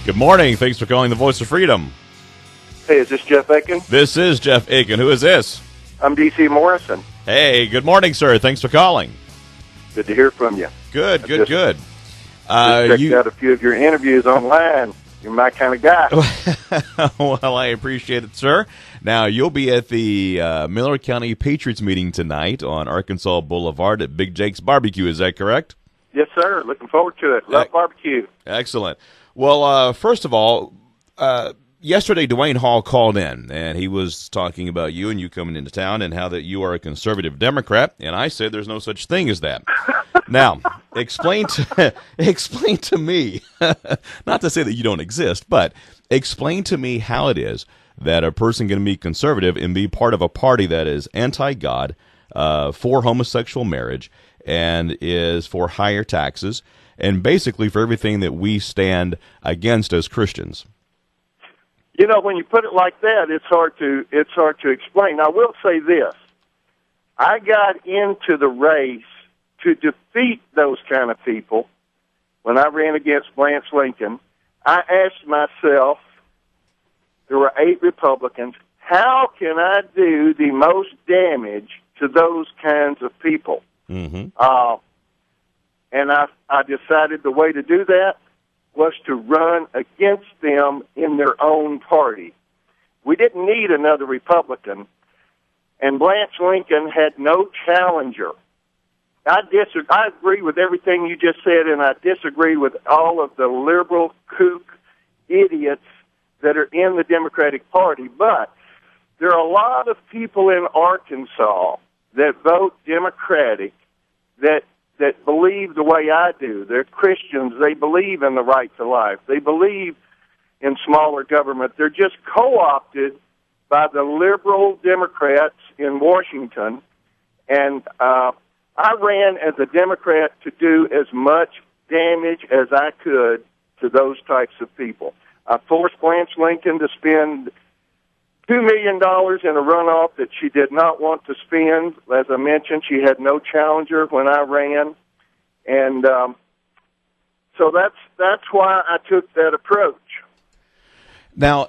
Good morning. Thanks for calling the Voice of Freedom. Hey, is this Jeff Aiken? This is Jeff Aiken. Who is this? I'm DC Morrison. Hey, good morning, sir. Thanks for calling. Good to hear from you. Good. Just checked out a few of your interviews online. You're my kind of guy. Well, I appreciate it, sir. Now, you'll be at the Miller County Patriots meeting tonight on Arkansas Boulevard at Big Jake's Barbecue. Is that correct? Yes, sir. Looking forward to it. Love barbecue. Excellent. Well, first of all, yesterday Dwayne Hall called in, and he was talking about you and you coming into town and how that you are a conservative Democrat, and I said there's no such thing as that. Now, explain to me, not to say that you don't exist, but explain to me how it is that a person can be conservative and be part of a party that is anti-God, for homosexual marriage, and is for higher taxes, and basically for everything that we stand against as Christians. You know, when you put it like that, it's hard to explain. I will say this. I got into the race to defeat those kind of people. When I ran against Blanche Lincoln, I asked myself, there were 8 Republicans, how can I do the most damage to those kinds of people? Mm-hmm. And I decided the way to do that was to run against them in their own party. We didn't need another Republican, and Blanche Lincoln had no challenger. I agree with everything you just said, and I disagree with all of the liberal kook idiots that are in the Democratic Party. But there are a lot of people in Arkansas that vote Democratic that believe the way I do. They're Christians. They believe in the right to life. They believe in smaller government. They're just co-opted by the liberal Democrats in Washington. And I ran as a Democrat to do as much damage as I could to those types of people. I forced Blanche Lincoln to spend $2 million in a runoff that she did not want to spend. As I mentioned, she had no challenger when I ran. And so that's why I took that approach. Now,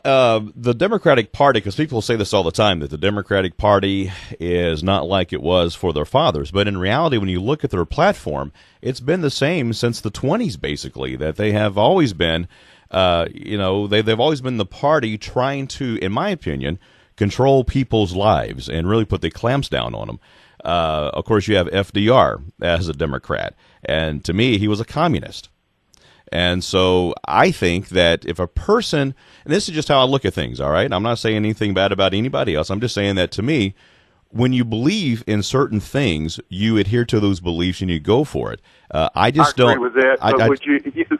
the Democratic Party, because people say this all the time, that the Democratic Party is not like it was for their fathers. But in reality, when you look at their platform, it's been the same since the 20s, basically, that they have always been, they've always been the party trying to, in my opinion, control people's lives and really put the clamps down on them. Of course, you have FDR as a Democrat, and to me, he was a communist. And so I think that if a person, and this is just how I look at things, all right? I'm not saying anything bad about anybody else. I'm just saying that to me, when you believe in certain things, you adhere to those beliefs and you go for it. I agree with that. But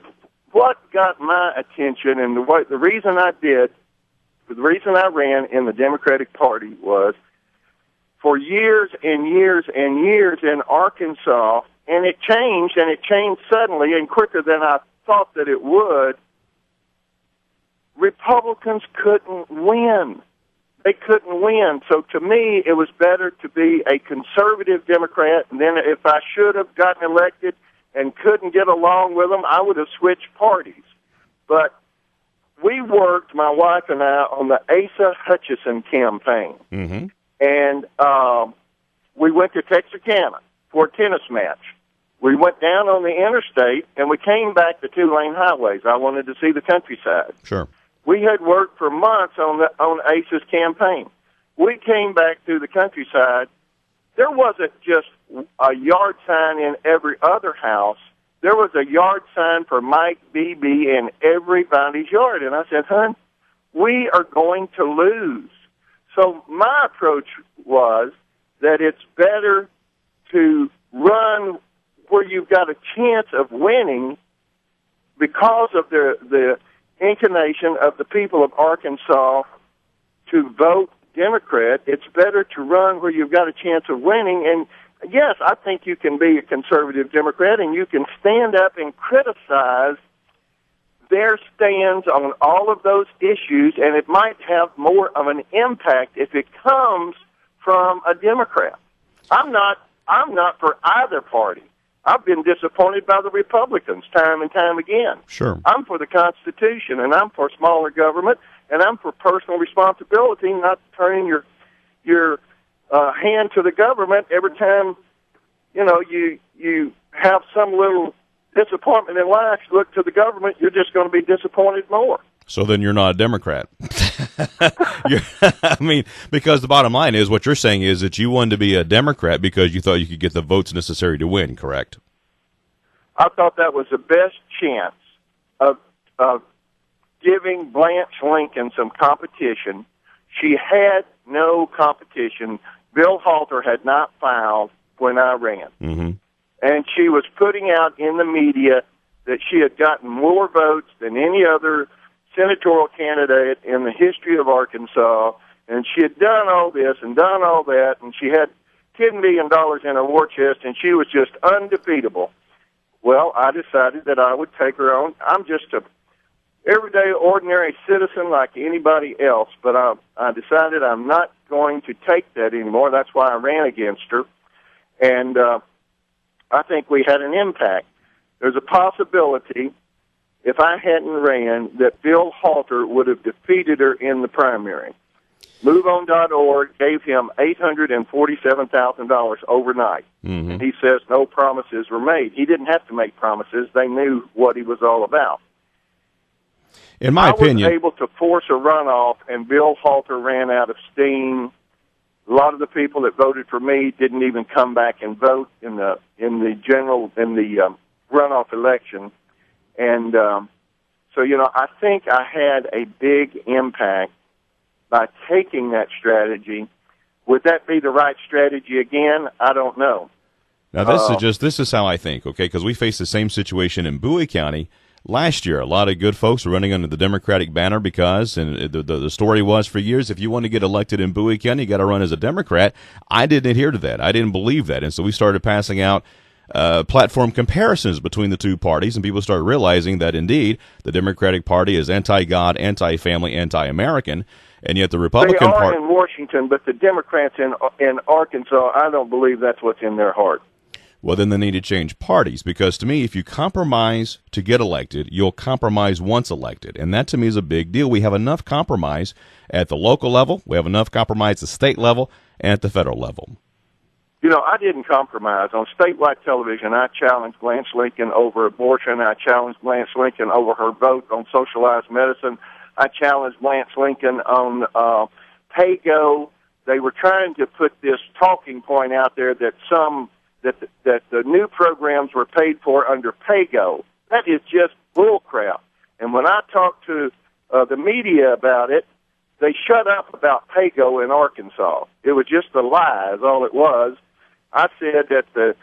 what got my attention and the reason I ran in the Democratic Party was for years and years and years in Arkansas, and it changed suddenly and quicker than I thought that it would. Republicans couldn't win. They couldn't win. So to me, it was better to be a conservative Democrat, and then if I should have gotten elected and couldn't get along with them, I would have switched parties. But we worked, my wife and I, on the Asa Hutchinson campaign. Mm-hmm. And we went to Texarkana for a tennis match. We went down on the interstate, and we came back to 2-lane highways. I wanted to see the countryside. Sure. We had worked for months on Asa's campaign. We came back to the countryside. There wasn't just a yard sign in every other house. There was a yard sign for Mike Beebe in everybody's yard. And I said, hon, we are going to lose. So my approach was that it's better to run where you've got a chance of winning because of the inclination of the people of Arkansas to vote Democrat. It's better to run where you've got a chance of winning. And yes, I think you can be a conservative Democrat and you can stand up and criticize their stands on all of those issues, and it might have more of an impact if it comes from a Democrat. I'm not for either party. I've been disappointed by the Republicans time and time again. Sure. I'm for the Constitution, and I'm for smaller government, and I'm for personal responsibility, not turning your hand to the government every time, you have some little disappointment in life. Look to the government, you're just going to be disappointed more. So then you're not a Democrat. I mean, because the bottom line is what you're saying is that you wanted to be a Democrat because you thought you could get the votes necessary to win, correct? I thought that was the best chance of giving Blanche Lincoln some competition. She had no competition. Bill Halter had not filed when I ran. Mm-hmm. And she was putting out in the media that she had gotten more votes than any other senatorial candidate in the history of Arkansas, and she had done all this and done all that, and she had $10 million in her war chest, and she was just undefeatable. Well, I decided that I would take her on. I'm just a everyday, ordinary citizen like anybody else, but I decided I'm not going to take that anymore. That's why I ran against her, and I think we had an impact. There's a possibility, if I hadn't ran, that Bill Halter would have defeated her in the primary. MoveOn.org gave him $847,000 overnight. Mm-hmm. And he says no promises were made. He didn't have to make promises. They knew what he was all about. In my opinion, I was able to force a runoff, and Bill Halter ran out of steam. A lot of the people that voted for me didn't even come back and vote in the runoff election. And so, I think I had a big impact by taking that strategy. Would that be the right strategy again? I don't know. Now, this is how I think, okay, because we faced the same situation in Bowie County last year. A lot of good folks were running under the Democratic banner because, and the story was for years, if you want to get elected in Bowie County, you got to run as a Democrat. I didn't adhere to that. I didn't believe that. And so we started passing out platform comparisons between the two parties, and people started realizing that indeed the Democratic Party is anti-God, anti-family, anti-American, and yet the Republican Party in Washington, but the Democrats in Arkansas, I don't believe that's what's in their heart. Well, then they need to change parties, because to me, if you compromise to get elected, you'll compromise once elected, and that to me is a big deal. We have enough compromise at the local level, we have enough compromise at the state level, and at the federal level. I didn't compromise. On statewide television, I challenged Blanche Lincoln over abortion. I challenged Blanche Lincoln over her vote on socialized medicine. I challenged Blanche Lincoln on pay-go. They were trying to put this talking point out there that the new programs were paid for under pay-go. That is just bullcrap. And when I talked to the media about it, they shut up about pay-go in Arkansas. It was just a lie, is all it was. I said at the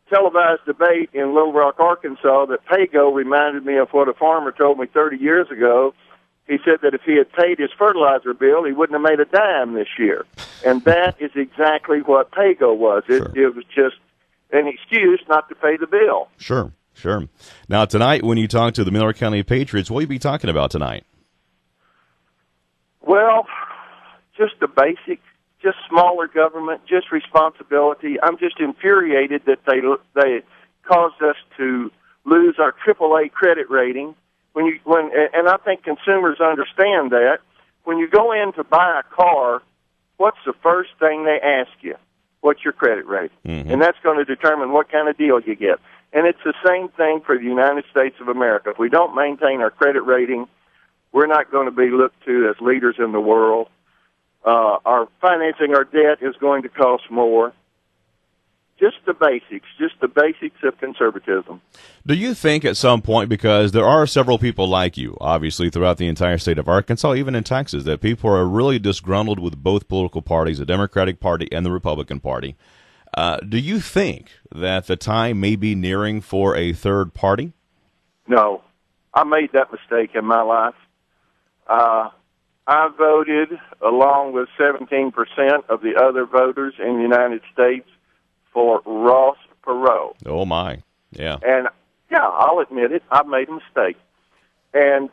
televised debate in Little Rock, Arkansas, that pay-go reminded me of what a farmer told me 30 years ago. He said that if he had paid his fertilizer bill, he wouldn't have made a dime this year. And that is exactly what pay-go was. It was just an excuse not to pay the bill. Sure. Now, tonight, when you talk to the Miller County Patriots, what will you be talking about tonight? Well, just the basic, just smaller government, just responsibility. I'm just infuriated that they caused us to lose our AAA credit rating. And I think consumers understand that. When you go in to buy a car, what's the first thing they ask you? What's your credit rating? Mm-hmm. And that's going to determine what kind of deal you get. And it's the same thing for the United States of America. If we don't maintain our credit rating, we're not going to be looked to as leaders in the world. Our financing our debt is going to cost more. Just the basics of conservatism. Do you think at some point, because there are several people like you, obviously, throughout the entire state of Arkansas, even in Texas, that people are really disgruntled with both political parties, the Democratic Party and the Republican Party. Do you think that the time may be nearing for a third party? No. I made that mistake in my life. I voted, along with 17% of the other voters in the United States, for Ross Perot. Oh, my. Yeah. And, I'll admit it, I made a mistake. And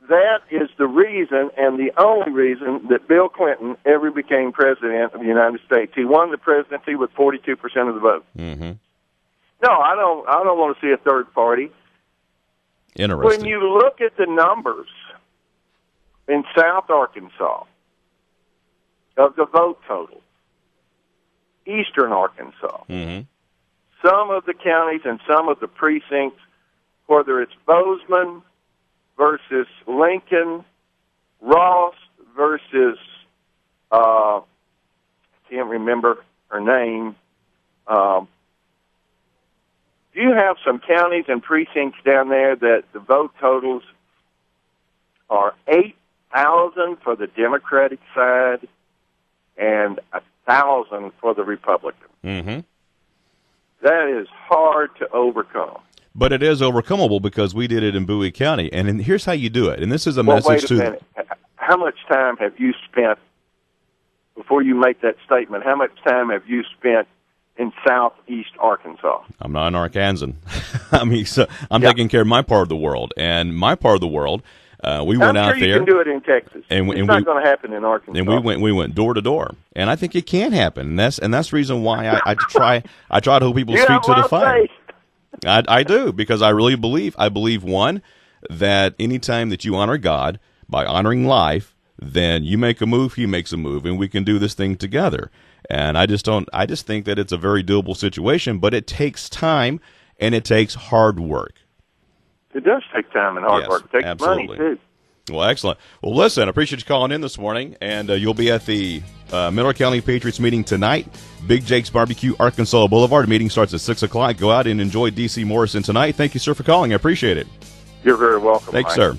that is the reason and the only reason that Bill Clinton ever became president of the United States. He won the presidency with 42% of the vote. Mm-hmm. No, I don't want to see a third party. Interesting. When you look at the numbers in South Arkansas of the vote total, Eastern Arkansas, Mm-hmm. some of the counties and some of the precincts, whether it's Bozeman versus Lincoln, Ross versus, I can't remember her name. You have some counties and precincts down there that the vote totals are 8,000 for the Democratic side and 1,000 for the Republican. Mm-hmm. That is hard to overcome. But it is overcomable because we did it in Bowie County. And here's how you do it. And this is a message wait a minute. How much time have you spent, before you make that statement, how much time have you spent in southeast Arkansas? I'm not an Arkansan. I mean, I'm taking care of my part of the world. And my part of the world, we went out there. I'm sure you can do it in Texas. It's not going to happen in Arkansas. And we went door to door. And I think it can happen. And that's the reason why I try to hold people's feet to the fire. I do, because I really believe, one, that anytime that you honor God by honoring life, then you make a move, he makes a move, and we can do this thing together. And I just think that it's a very doable situation, but it takes time and it takes hard work. It does take time and hard work. It takes absolutely. money, too. Well, excellent. Well, listen, I appreciate you calling in this morning, and you'll be at the Miller County Patriots meeting tonight. Big Jake's Barbecue, Arkansas Boulevard. Meeting starts at 6 o'clock. Go out and enjoy DC Morrison tonight. Thank you, sir, for calling. I appreciate it. You're very welcome. Thanks, Mike. sir.